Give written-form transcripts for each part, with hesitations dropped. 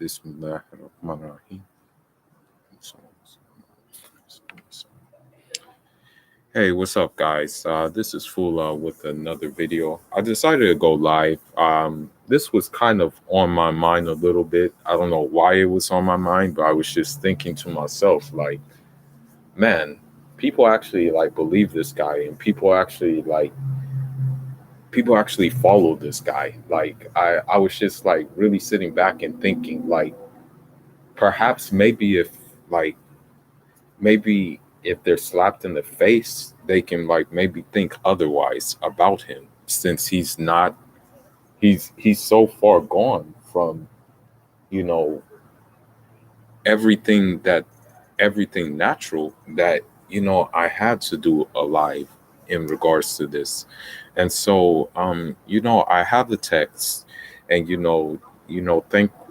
Bismillahirrahmanirrahim. Hey, what's up, guys? This is Fula with another video. I decided to go live. This was kind of on my mind a little bit. I don't know why it was on my mind, but I was just thinking to myself, like, man, people actually like believe this guy, and people actually follow this guy. Like, I was just like really sitting back and thinking, like, perhaps like maybe if they're slapped in the face, they can like maybe think otherwise about him, since he's not he's so far gone from, you know, everything that everything natural that, I had to do alive in regards to this. And so I have the text, and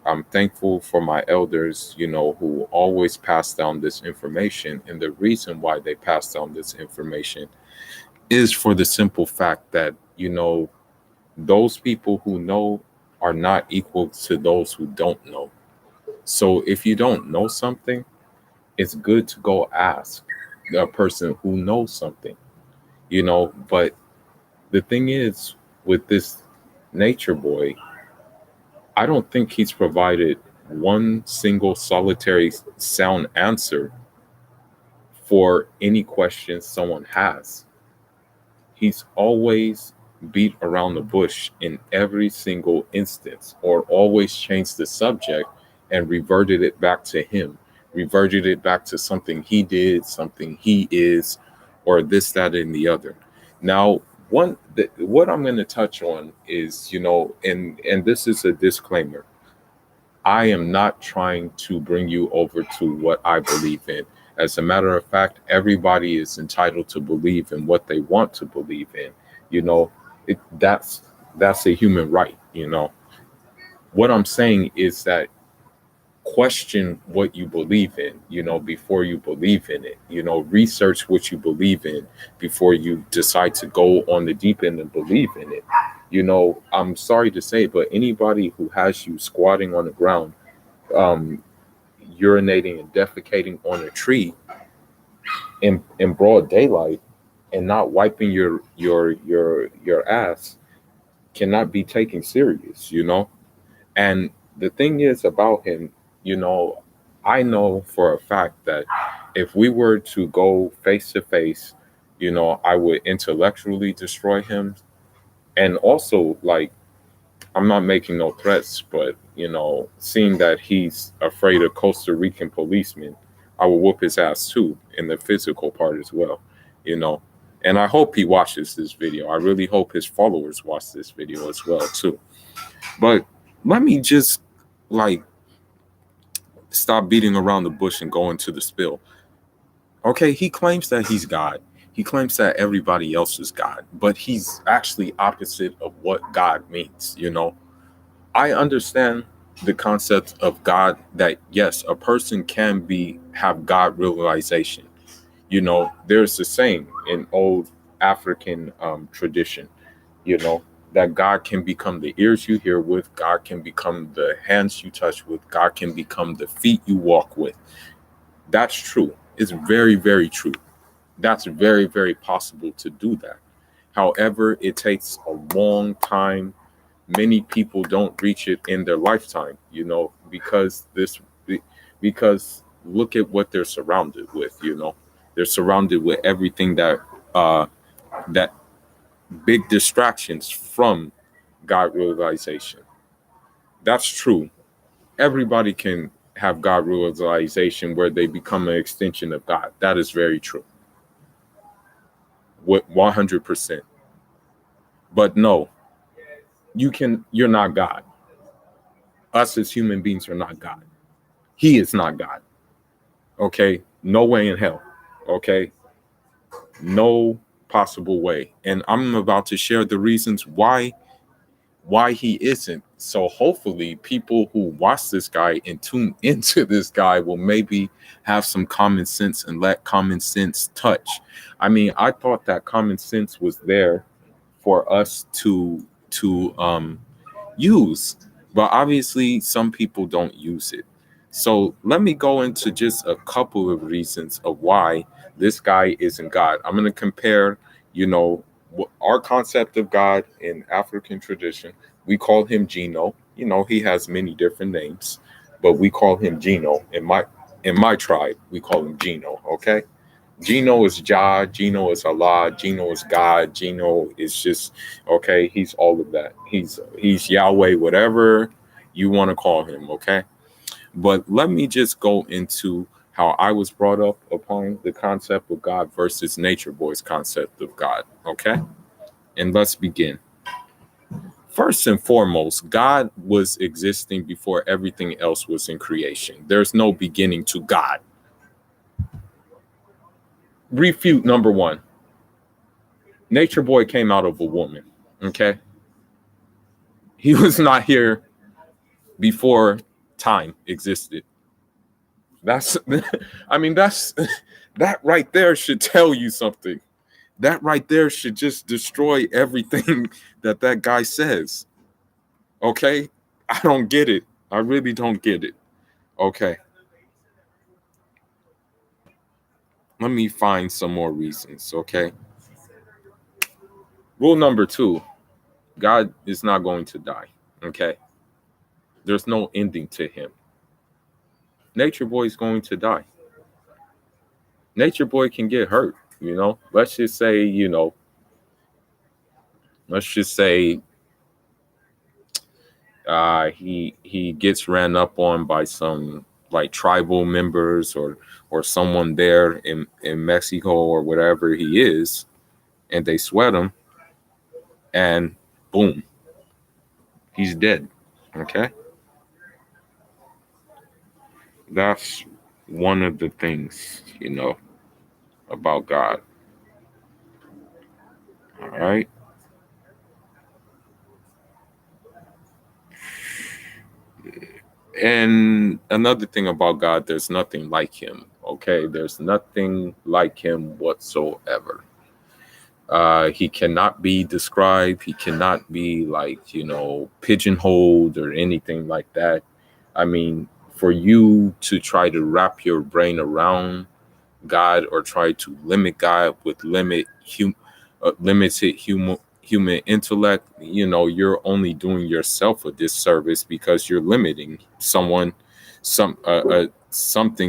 I'm thankful for my elders, who always pass down this information. And the reason why they pass down this information is for the simple fact that, those people who know are not equal to those who don't know. So if you don't know something, it's good to go ask a person who knows something, But the thing is, with this nature boy, I don't think he's provided one single solitary sound answer for any question someone has. He's always beat around the bush in every single instance, or always changed the subject and reverted it back to him, reverted it back to something he did, something he is, or this, that, and the other. Now, what I'm going to touch on is, and this is a disclaimer. I am not trying to bring you over to what I believe in. As a matter of fact, everybody is entitled to believe in what they want to believe in. You know, that's a human right. What I'm saying is that question what you believe in, before you believe in it. Research what you believe in before you decide to go on the deep end and believe in it. I'm sorry to say, but anybody who has you squatting on the ground, um, urinating and defecating on a tree in broad daylight, and not wiping your ass cannot be taken serious. And the thing is about him, you know, I know for a fact that if we were to go face to face, I would intellectually destroy him. And also, like, I'm not making no threats, but, seeing that he's afraid of Costa Rican policemen, I will whoop his ass too, in the physical part as well, you know. And I hope he watches this video. I really hope his followers watch this video as well too. But let me just, like, stop beating around the bush and go into the spill. Okay, he claims that he's God. He claims that everybody else is God, but he's actually opposite of what God means. I understand the concept of God, that yes, a person can have God realization. There's the saying in old African tradition, you know, that God can become the ears you hear with, God can become the hands you touch with, God can become the feet you walk with. That's true. It's very, very true. That's very, very possible to do that. However, it takes a long time. Many people don't reach it in their lifetime, because look at what they're surrounded with. They're surrounded with everything that big distractions from God realization. That's true. Everybody can have God realization where they become an extension of God. That is very true. With 100%. But no, you're not God. Us as human beings are not God. He is not God. Okay? No way in hell. Okay? No possible way. And I'm about to share the reasons why he isn't. So hopefully people who watch this guy and tune into this guy will maybe have some common sense and let common sense touch. I mean, I thought that common sense was there for us to use. but obviously some people don't use it. So let me go into just a couple of reasons of why this guy isn't God. I'm going to compare, you know, our concept of God in African tradition. We call him Gino. You know, he has many different names, but we call him Gino. In my tribe, we call him Gino. Okay, Gino is Jah, Gino is Allah, Gino is God, Gino is just okay. He's all of that. He's Yahweh, whatever you want to call him. Okay, but let me just go into how I was brought up upon the concept of God versus Nature Boy's concept of God. Okay, and let's begin. First and foremost, God was existing before everything else was in creation. There's no beginning to God. Refute number one. Nature Boy came out of a woman. Okay. He was not here before time existed. That's, I mean, that's, that right there should tell you something. That right there should just destroy everything that guy says. Okay. I don't get it. I really don't get it. Okay. Let me find some more reasons. Okay. Rule number two, God is not going to die. Okay. There's no ending to him. Nature Boy is going to die. Nature Boy can get hurt, you know. Let's just say he gets ran up on by some like tribal members or someone there in Mexico or whatever he is, and they sweat him, and boom, he's dead. Okay, that's one of the things, about God. All right. And another thing about God, there's nothing like him. Okay. There's nothing like him whatsoever. He cannot be described. He cannot be like, pigeonholed or anything like that. I mean, for you to try to wrap your brain around God or try to limit God with limited human intellect, you're only doing yourself a disservice because you're limiting something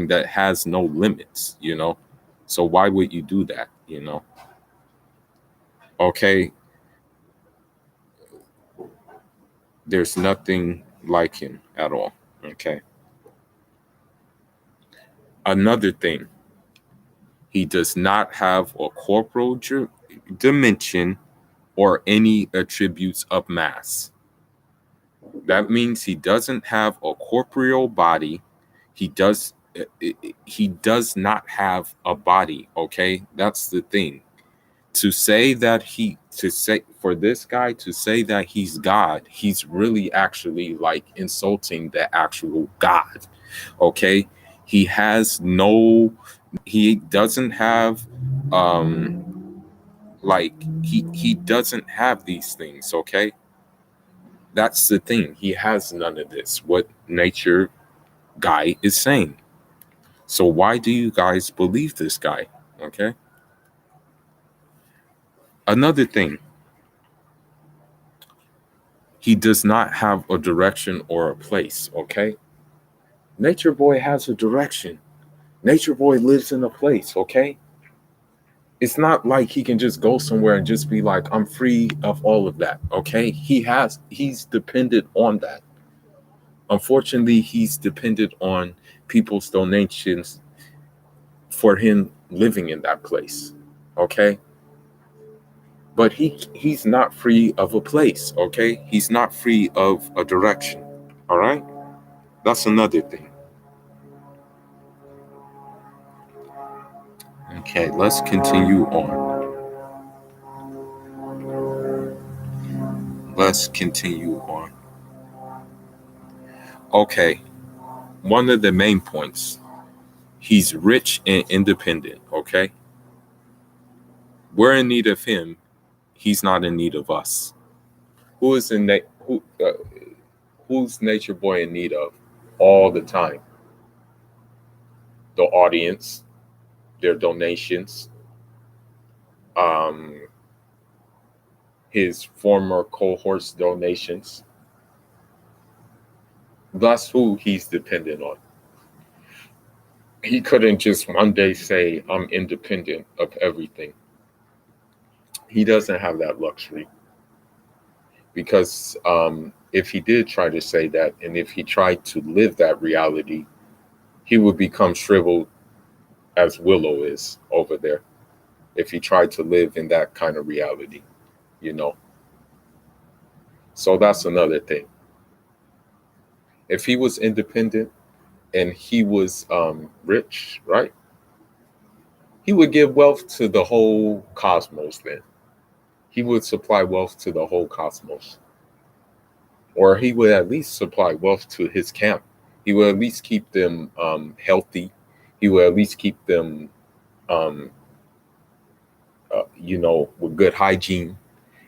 that has no limits. So why would you do that? Okay, there's nothing like him at all. Okay. Another thing, he does not have a corporal dimension or any attributes of mass. That means he doesn't have a corporeal body. He does he does not have a body, okay? That's the thing. To say for this guy to say that he's God, he's really actually like insulting the actual God. Okay? He has no he doesn't have like he doesn't have these things, okay? That's the thing. He has none of this. What nature guy is saying. So why do you guys believe this guy? Okay? Another thing, he does not have a direction or a place, okay? Nature Boy has a direction. Nature Boy lives in a place, okay? It's not like he can just go somewhere and just be like, I'm free of all of that, okay? He's dependent on that. Unfortunately, he's dependent on people's donations for him living in that place, okay? But he's not free of a place, okay? He's not free of a direction, all right? That's another thing. Okay, let's continue on. Let's continue on. Okay, one of the main points, he's rich and independent, okay? We're in need of him. He's not in need of us. Who is in that? Who's Nature Boy in need of all the time? The audience, their donations, um, his former cohorts' donations. That's who he's dependent on. He couldn't just one day say, I'm independent of everything. He doesn't have that luxury because if he did try to say that, and if he tried to live that reality, he would become shriveled as Willow is over there. If he tried to live in that kind of reality, you know. So that's another thing. If he was independent and he was rich, right? He would give wealth to the whole cosmos then. He would supply wealth to the whole cosmos. Or he would at least supply wealth to his camp. He would at least keep them healthy. He would at least keep them, um, with good hygiene.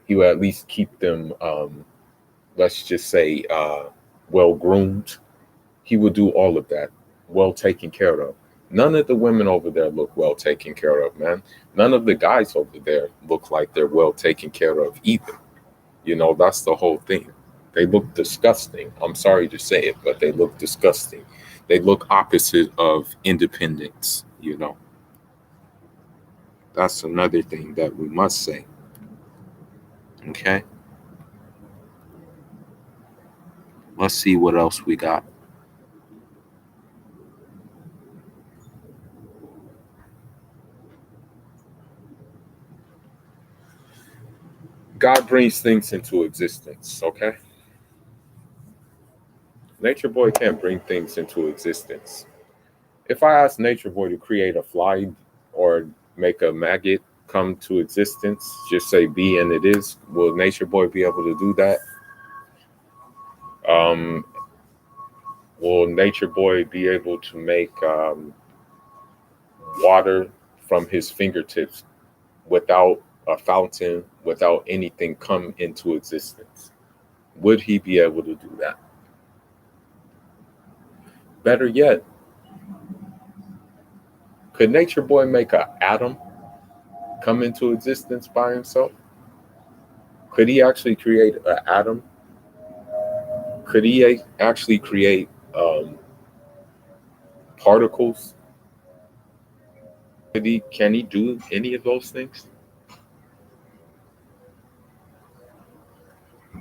He would at least keep them, let's just say, well groomed. He would do all of that, well taken care of. None of the women over there look well taken care of, man. None of the guys over there look like they're well taken care of either. That's the whole thing. They look disgusting. I'm sorry to say it, but they look disgusting. They look opposite of independence. That's another thing that we must say. Okay. Let's see what else we got. God brings things into existence. Okay. Nature Boy can't bring things into existence. If I ask Nature Boy to create a fly or make a maggot come to existence, just say be and it is, will Nature Boy be able to do that? Um, will Nature Boy be able to make water from his fingertips without a fountain, without anything come into existence? Would he be able to do that? Better yet, could Nature Boy make an atom come into existence by himself? Could he actually create an atom? Could he actually create particles? Can he do any of those things?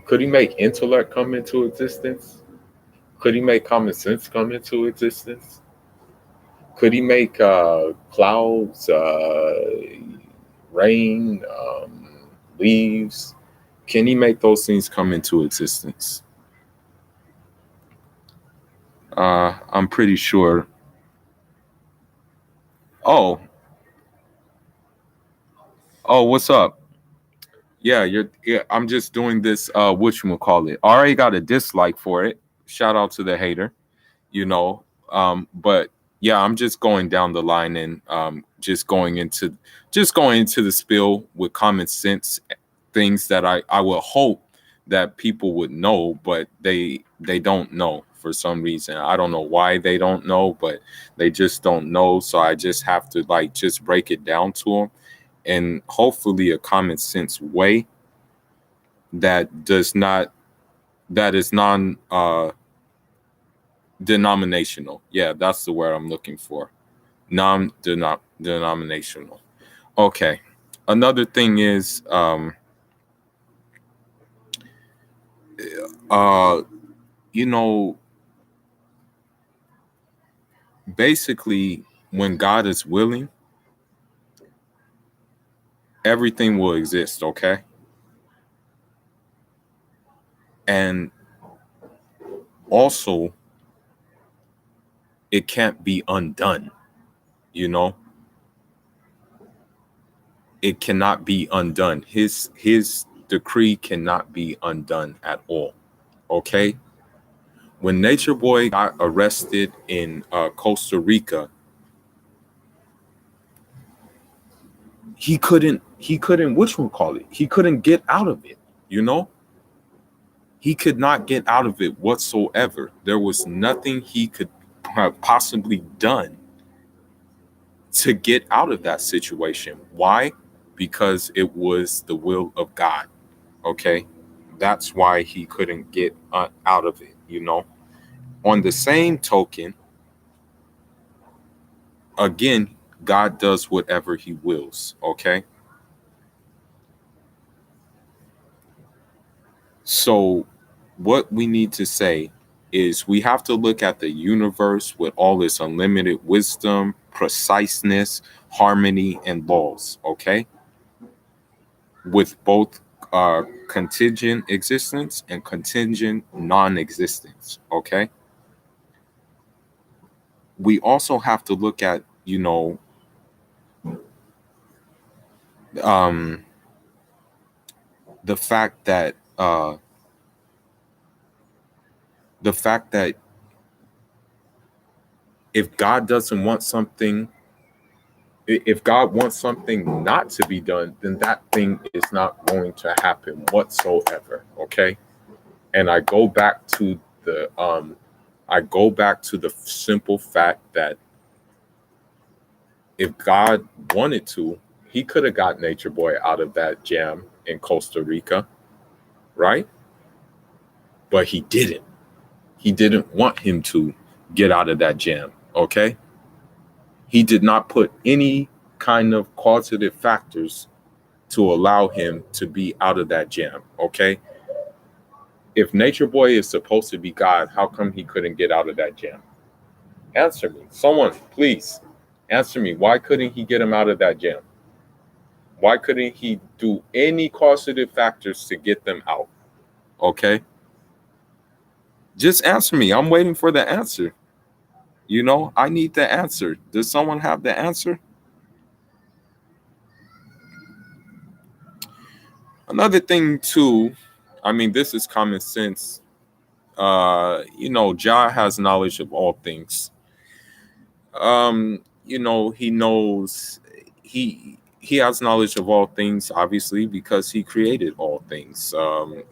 Could he make intellect come into existence? Could he make common sense come into existence? Could he make clouds, rain, leaves? Can he make those things come into existence? I'm pretty sure. Oh, oh, what's up? Yeah, yeah, I'm just doing this. What you call it? I already got a dislike for it. Shout out to the hater. you know. But yeah, I'm just going down the line and just going into the spill with common sense things that I would hope that people would know, but they don't know for some reason. I don't know why they don't know, but they just don't know. So I just have to like just break it down to them, and hopefully a common sense way that does not that is non denominational. Yeah, that's the word I'm looking for. Non-denominational. Okay. Another thing is, uh, you know, basically, when God is willing, everything will exist. Okay, and also it can't be undone. You know, it cannot be undone. His decree cannot be undone at all. Okay, when Nature Boy got arrested in Costa Rica, he couldn't what you call it, he couldn't get out of it. you know He could not get out of it whatsoever. There was nothing he could have possibly done to get out of that situation. Why? Because it was the will of God. Okay. That's why he couldn't get out of it. On the same token, again, God does whatever he wills. Okay. So, what we need to say is we have to look at the universe with all its unlimited wisdom, preciseness, harmony, and laws. Okay. With both contingent existence and contingent non existence. Okay. We also have to look at, um, the fact that the fact that if God doesn't want something, if God wants something not to be done, then that thing is not going to happen whatsoever. Okay. And I go back to the simple fact that if God wanted to, he could have got Nature Boy out of that jam in Costa Rica, right? But he didn't. He didn't want him to get out of that jam. Okay. He did not put any kind of causative factors to allow him to be out of that jam. Okay. If Nature Boy is supposed to be God, how come he couldn't get out of that jam? Answer me. Someone, please answer me. Why couldn't he get him out of that jam? Why couldn't he do any causative factors to get them out? Okay. Just answer me. I'm waiting for the answer. I need the answer. Does someone have the answer? Another thing, too, I mean, this is common sense. Jah has knowledge of all things. He knows he has knowledge of all things, obviously, because he created all things. Um,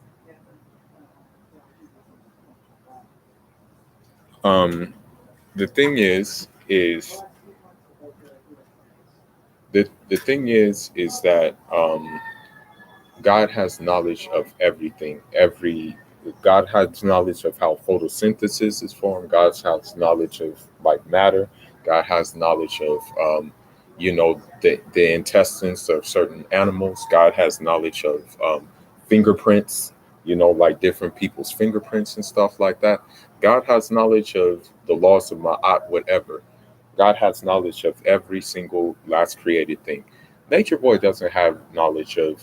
the thing is the thing is that God has knowledge of everything. God has knowledge of how photosynthesis is formed. God has knowledge of like matter. God has knowledge of the intestines of certain animals. God has knowledge of fingerprints. Like different people's fingerprints and stuff like that. God has knowledge of the laws of Ma'at, whatever. God has knowledge of every single last created thing. Nature Boy doesn't have knowledge of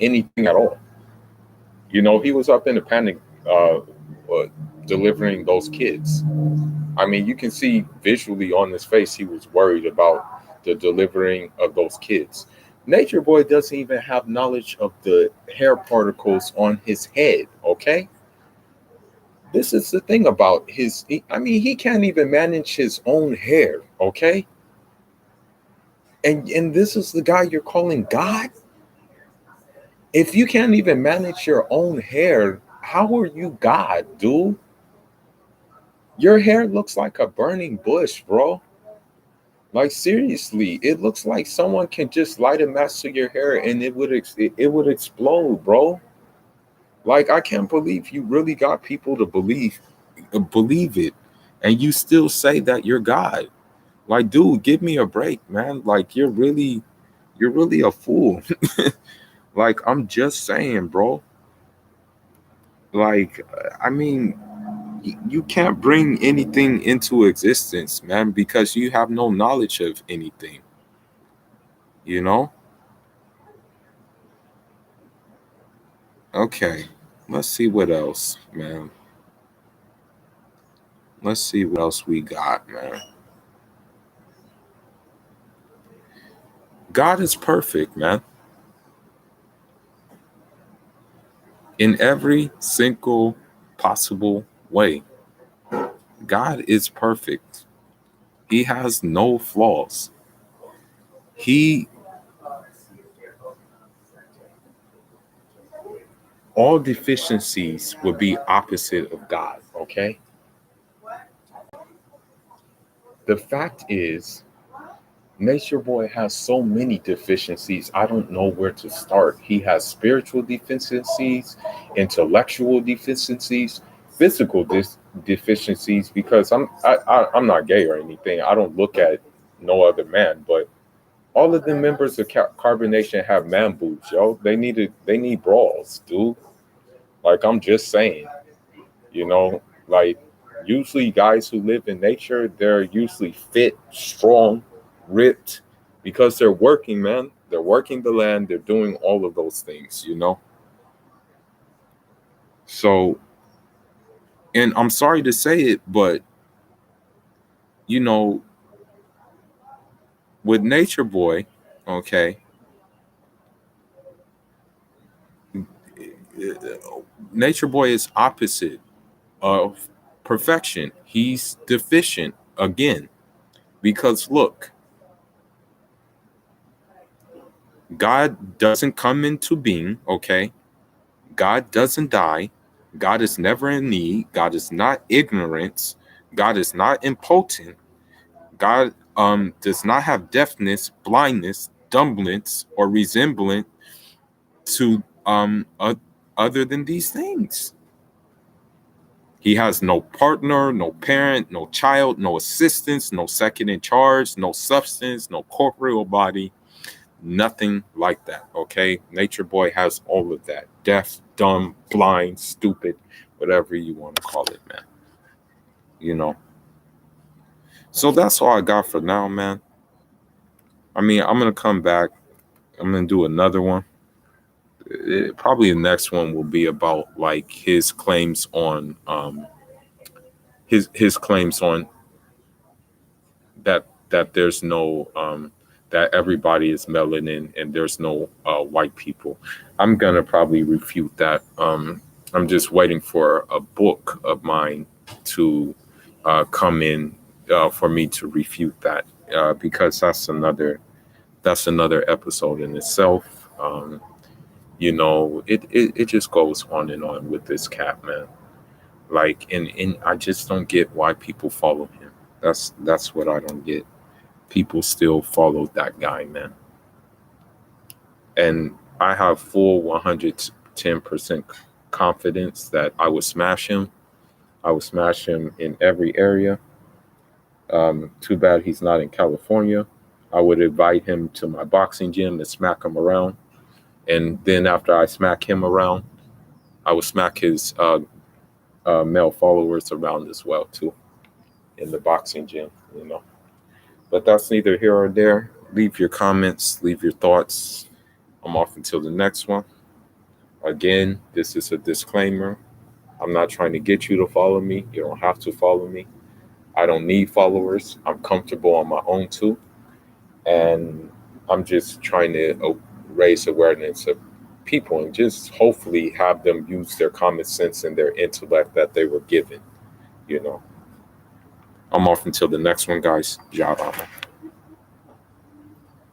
anything at all. He was up in a panic, uh, delivering those kids. I mean, you can see visually on his face he was worried about the delivering of those kids. Nature Boy doesn't even have knowledge of the hair particles on his head. Okay, this is the thing about I mean, he can't even manage his own hair. Okay, and this is the guy you're calling God. If you can't even manage your own hair, how are you God, dude? Your hair looks like a burning bush, bro. Like seriously, it looks like someone can just light a match to your hair and it would explode, bro. Like I can't believe you really got people to believe it, and you still say that you're God. Like, dude, give me a break, man. Like you're really a fool. Like I'm just saying, bro. Like I mean, you can't bring anything into existence, man, because you have no knowledge of anything, you know? Okay, let's see what else, man. Let's see what else we got, man. God is perfect, man, in every single possible way. God is perfect. He has no flaws. He all deficiencies would be opposite of God. Okay. The fact is, Nature Boy has so many deficiencies. I don't know where to start. He has spiritual deficiencies, intellectual deficiencies, physical deficiencies. Because I'm not gay or anything. I don't look at no other man. But all of the members of Carbonation have man boobs, yo. They need bras, dude. Like I'm just saying, you know, like usually guys who live in nature, they're usually fit, strong, ripped because they're working, man. They're working the land, they're doing all of those things, you know. So, and I'm sorry to say it, but you know, with Nature Boy, okay, Nature Boy is opposite of perfection. He's deficient again because look, God doesn't come into being, okay? God doesn't die. God is never in need. God is not ignorant. God is not impotent. God does not have deafness, blindness, dumbness, or resemblance to other than these things. He has no partner, no parent, no child, no assistance, no second in charge, no substance, no corporeal body, nothing like that. Okay. Nature Boy has all of that. Deaf, dumb, blind, stupid, whatever you want to call it, man. You know. So that's all I got for now, man. I mean, I'm gonna come back. I'm gonna do another one. Probably the next one will be about like his claims on his claims on that there's no that everybody is melanin and there's no white people. I'm gonna probably refute that. I'm just waiting for a book of mine to come in for me to refute that because that's another episode in itself. You know, it just goes on and on with this cat, man. Like, and I just don't get why people follow him. That's what I don't get. People still follow that guy, man. And I have full 110% confidence that I would smash him. I would smash him in every area. Too bad he's not in California. I would invite him to my boxing gym and smack him around. And then after I smack him around, I would smack his male followers around as well too in the boxing gym, you know. But that's neither here or there. Leave your comments, leave your thoughts. I'm off until the next one. Again, this is a disclaimer. I'm not trying to get you to follow me. You don't have to follow me. I don't need followers. I'm comfortable on my own too. And I'm just trying to raise awareness of people and just hopefully have them use their common sense and their intellect that they were given, you know. I'm off until the next one, guys. Job out.